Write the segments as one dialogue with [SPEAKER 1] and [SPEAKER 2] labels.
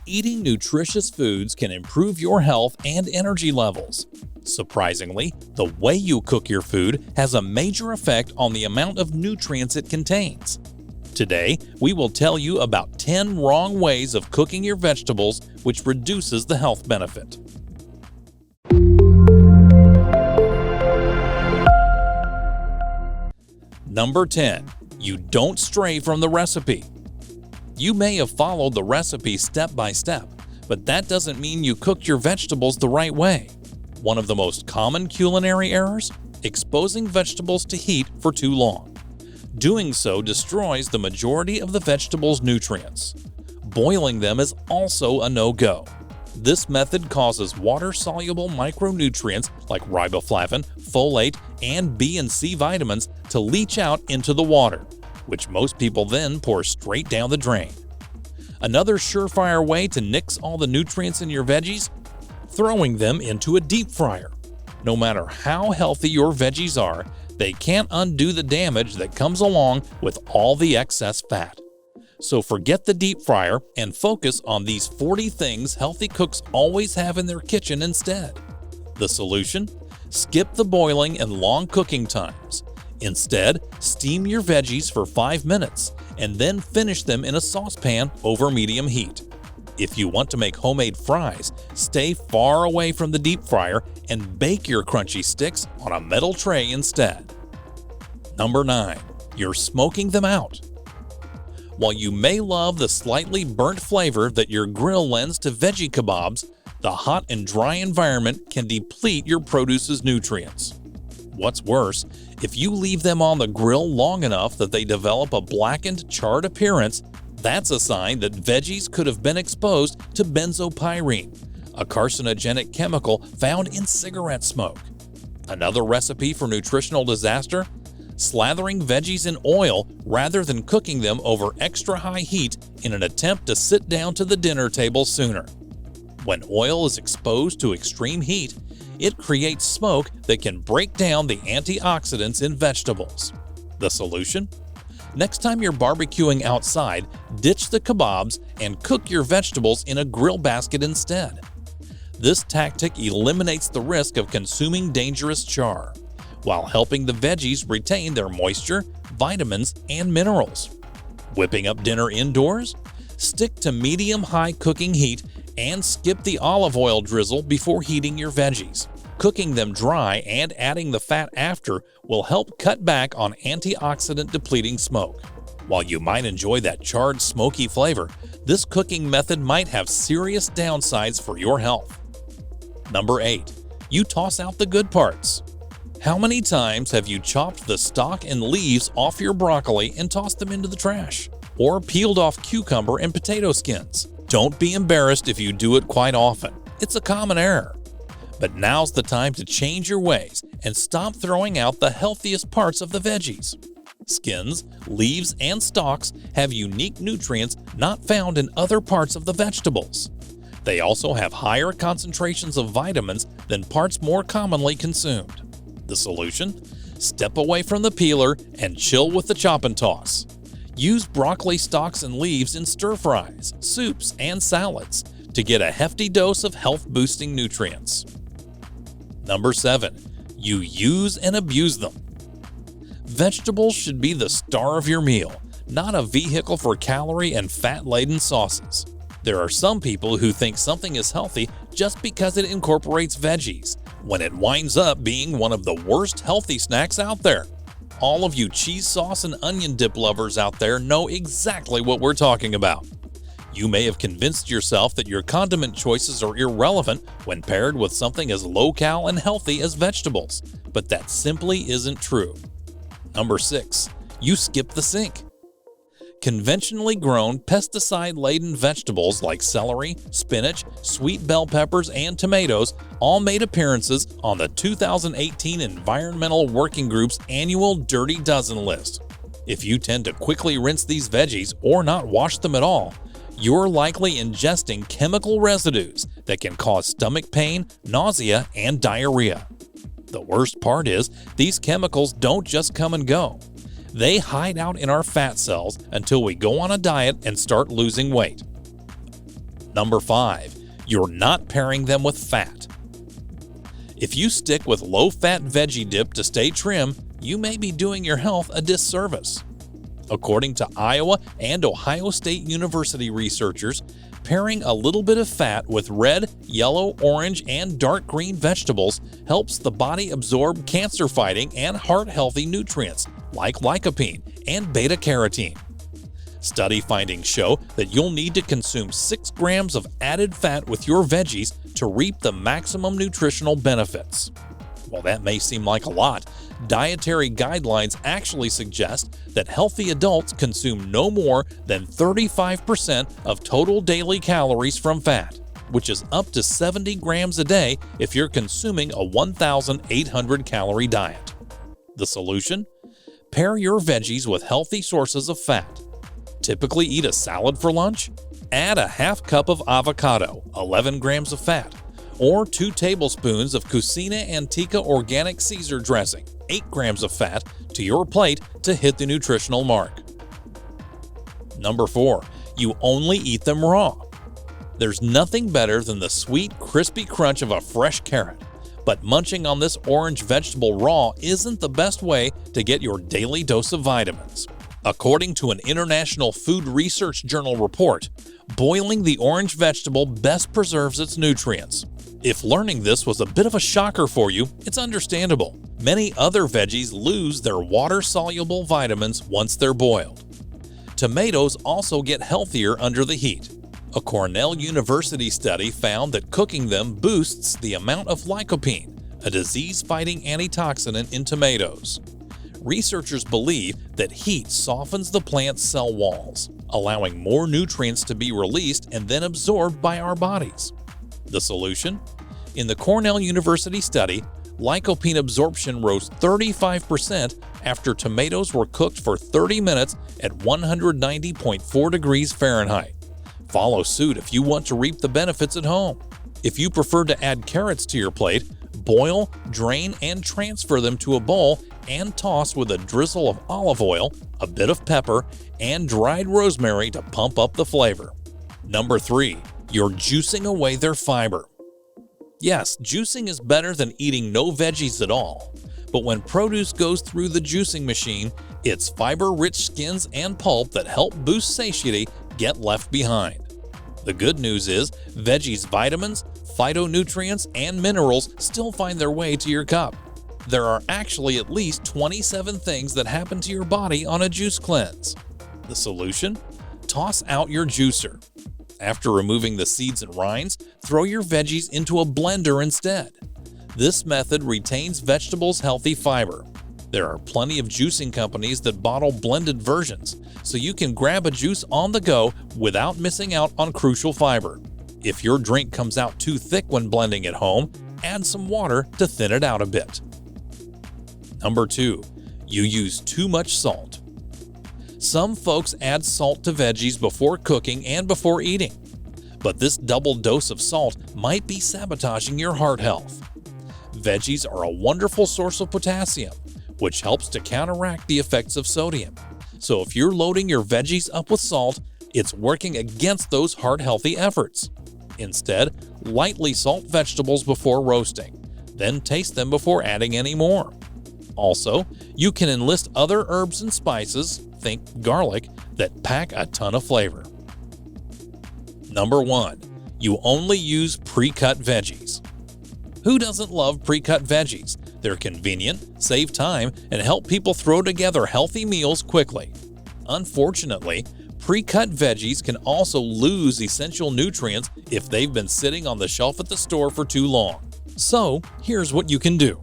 [SPEAKER 1] Eating nutritious foods can improve your health and energy levels. Surprisingly, the way you cook your food has a major effect on the amount of nutrients it contains. Today, we will tell you about 10 wrong ways of cooking your vegetables, which reduces the health benefit. Number 10. You don't stray from the recipe. You may have followed the recipe step by step, but that doesn't mean you cooked your vegetables the right way. One of the most common culinary errors? Exposing vegetables to heat for too long. Doing so destroys the majority of the vegetable's nutrients. Boiling them is also a no-go. This method causes water-soluble micronutrients like riboflavin, folate, and B and C vitamins to leach out into the water, which most people then pour straight down the drain. Another surefire way to nix all the nutrients in your veggies? Throwing them into a deep fryer. No matter how healthy your veggies are, they can't undo the damage that comes along with all the excess fat. So forget the deep fryer and focus on these 40 things healthy cooks always have in their kitchen instead. The solution? Skip the boiling and long cooking times. Instead, steam your veggies for 5 minutes and then finish them in a saucepan over medium heat. If you want to make homemade fries, stay far away from the deep fryer and bake your crunchy sticks on a metal tray instead. Number 9. You're smoking them out. While you may love the slightly burnt flavor that your grill lends to veggie kebabs, the hot and dry environment can deplete your produce's nutrients. What's worse, if you leave them on the grill long enough that they develop a blackened, charred appearance, that's a sign that veggies could have been exposed to benzopyrene, a carcinogenic chemical found in cigarette smoke. Another recipe for nutritional disaster? Slathering veggies in oil rather than cooking them over extra high heat in an attempt to sit down to the dinner table sooner. When oil is exposed to extreme heat, it creates smoke that can break down the antioxidants in vegetables. The solution? Next time you're barbecuing outside, ditch the kebabs and cook your vegetables in a grill basket instead. This tactic eliminates the risk of consuming dangerous char, while helping the veggies retain their moisture, vitamins, and minerals. Whipping up dinner indoors? Stick to medium-high cooking heat and skip the olive oil drizzle before heating your veggies. Cooking them dry and adding the fat after will help cut back on antioxidant-depleting smoke. While you might enjoy that charred, smoky flavor, this cooking method might have serious downsides for your health. Number 8. You toss out the good parts. How many times have you chopped the stalk and leaves off your broccoli and tossed them into the trash? Or peeled off cucumber and potato skins? Don't be embarrassed if you do it quite often. It's a common error. But now's the time to change your ways and stop throwing out the healthiest parts of the veggies. Skins, leaves, and stalks have unique nutrients not found in other parts of the vegetables. They also have higher concentrations of vitamins than parts more commonly consumed. The solution? Step away from the peeler and chill with the chop and toss. Use broccoli stalks and leaves in stir-fries, soups, and salads to get a hefty dose of health-boosting nutrients. Number 7. You use and abuse them. Vegetables should be the star of your meal, not a vehicle for calorie and fat-laden sauces. There are some people who think something is healthy just because it incorporates veggies, when it winds up being one of the worst healthy snacks out there. All of you cheese sauce and onion dip lovers out there know exactly what we're talking about. You may have convinced yourself that your condiment choices are irrelevant when paired with something as low-cal and healthy as vegetables, but that simply isn't true. Number 6. You skip the sink. Conventionally grown, pesticide-laden vegetables like celery, spinach, sweet bell peppers, and tomatoes all made appearances on the 2018 Environmental Working Group's annual Dirty Dozen list. If you tend to quickly rinse these veggies or not wash them at all, you're likely ingesting chemical residues that can cause stomach pain, nausea, and diarrhea. The worst part is, these chemicals don't just come and go. They hide out in our fat cells until we go on a diet and start losing weight. Number 5. You're not pairing them with fat. If you stick with low-fat veggie dip to stay trim, you may be doing your health a disservice. According to Iowa and Ohio State University researchers, pairing a little bit of fat with red, yellow, orange, and dark green vegetables helps the body absorb cancer-fighting and heart-healthy nutrients like lycopene and beta-carotene. Study findings show that you'll need to consume 6 grams of added fat with your veggies to reap the maximum nutritional benefits. While that may seem like a lot, dietary guidelines actually suggest that healthy adults consume no more than 35% of total daily calories from fat, which is up to 70 grams a day if you're consuming a 1,800 calorie diet. The solution? Pair your veggies with healthy sources of fat. Typically eat a salad for lunch? Add a half cup of avocado, 11 grams of fat, or 2 tablespoons of Cucina Antica Organic Caesar dressing, 8 grams of fat, to your plate to hit the nutritional mark. Number 4. You only eat them raw. There's nothing better than the sweet, crispy crunch of a fresh carrot, but munching on this orange vegetable raw isn't the best way to get your daily dose of vitamins. According to an International Food Research Journal report, boiling the orange vegetable best preserves its nutrients. If learning this was a bit of a shocker for you, it's understandable. Many other veggies lose their water-soluble vitamins once they're boiled. Tomatoes also get healthier under the heat. A Cornell University study found that cooking them boosts the amount of lycopene, a disease-fighting antitoxin in tomatoes. Researchers believe that heat softens the plant's cell walls, allowing more nutrients to be released and then absorbed by our bodies. The solution? In the Cornell University study, lycopene absorption rose 35% after tomatoes were cooked for 30 minutes at 190.4 degrees Fahrenheit. Follow suit if you want to reap the benefits at home. If you prefer to add carrots to your plate, boil, drain, and transfer them to a bowl and toss with a drizzle of olive oil, a bit of pepper, and dried rosemary to pump up the flavor. Number 3. You're juicing away their fiber. Yes, juicing is better than eating no veggies at all, but when produce goes through the juicing machine, its fiber-rich skins and pulp that help boost satiety get left behind. The good news is, veggies' vitamins, phytonutrients, and minerals still find their way to your cup. There are actually at least 27 things that happen to your body on a juice cleanse. The solution? Toss out your juicer. After removing the seeds and rinds, throw your veggies into a blender instead. This method retains vegetables' healthy fiber. There are plenty of juicing companies that bottle blended versions, so you can grab a juice on the go without missing out on crucial fiber. If your drink comes out too thick when blending at home, add some water to thin it out a bit. Number 2. You use too much salt. Some folks add salt to veggies before cooking and before eating, but this double dose of salt might be sabotaging your heart health. Veggies are a wonderful source of potassium, which helps to counteract the effects of sodium. So if you're loading your veggies up with salt, it's working against those heart-healthy efforts. Instead, lightly salt vegetables before roasting, then taste them before adding any more. Also, you can enlist other herbs and spices, think garlic, that pack a ton of flavor. Number 1. You only use pre-cut veggies. Who doesn't love pre-cut veggies? They're convenient, save time, and help people throw together healthy meals quickly. Unfortunately, pre-cut veggies can also lose essential nutrients if they've been sitting on the shelf at the store for too long. So, here's what you can do.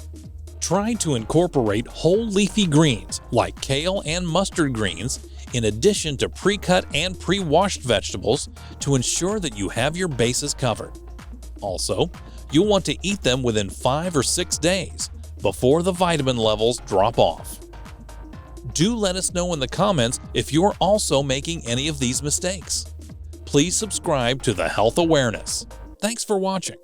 [SPEAKER 1] Try to incorporate whole leafy greens like kale and mustard greens in addition to pre-cut and pre-washed vegetables to ensure that you have your bases covered. Also, you'll want to eat them within 5 or 6 days before the vitamin levels drop off. Do let us know in the comments if you're also making any of these mistakes. Please subscribe to The Health Awareness. Thanks for watching.